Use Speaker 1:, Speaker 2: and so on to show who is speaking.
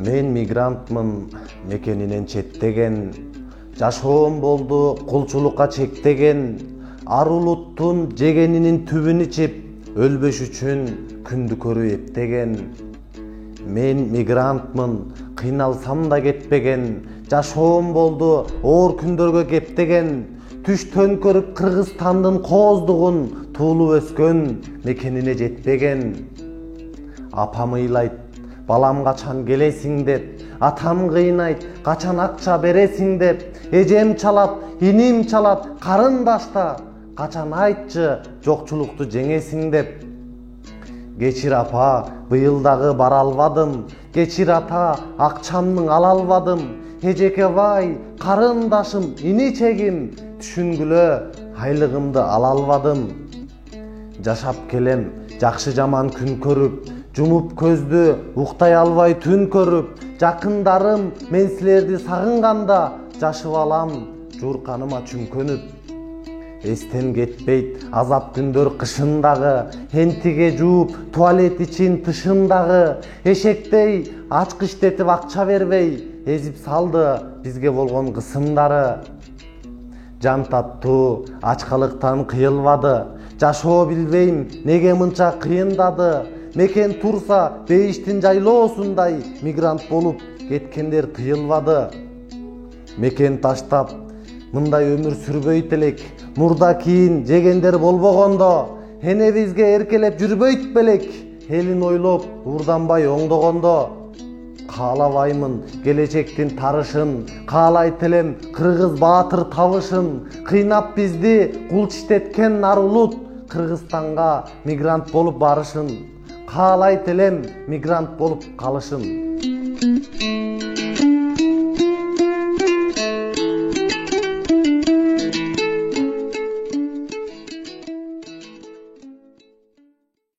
Speaker 1: Мен мигрантмын, мекенинен четтеген, жашоом болду кулчулукка чектеген, ар улуттун жегенинин түбүн ичип, өлбөш үчүн күндү көрүү эптеген. Мен мигрантмын, кыйналсам да кетпеген, жашоом болду оор күндөргө кептеген, түштөн көрүп Кыргызстандын кооздугун туулуп өскөн, мекенине жетпеген. Апам ыйлайт, балам качан келесиң деп, атам кыйнайт, качан акча бересиң деп, эжем чалат, иним чалат, карындашта, качан айтчы жокчулукту жеңесиң деп. Кечир апа, быйыл дагы бара албадым, кечир ата, акчамдын ала албадым, эжекебай, карындашым, иничегим, түшүнгүлө, айлыгымды ала албадым. Жашап келем, жакшы жаман күн көрүп, жумуп көздү, уктай албай түн көрүп, жакындарым мен силерди сагынганда, жашып алам жуурканыма чүңкөнүп. Эстен кетпейт азап күндөр кышындагы, энтиге жууп туалет ичин тышындагы, эшектей ачкыч иштетип акча бербей, эзип салды бизге болгон кысымдары. Жан таттуу ачкалыктан кыйылбады, жашоо билбейм неге мынча кыйындады, мекен турса бейиштин жайлоосундай, мигрант болуп кеткендер тыйылбады. Мекен таштап мындай өмүр сүрбөйт элек, мурда кийин жегендер болбогондо, энебизге эркелеп жүрбөйт белек, элин ойлоп уурданбай оңдогондо. Каалабаймын келечектин тарышын, каалайт элем кыргыз баатыр табышын, кыйнап бизди кулч иштеткен ар улут Кыргызстанга мигрант болуп барышын, каалайт элем мигрант болуп калышын.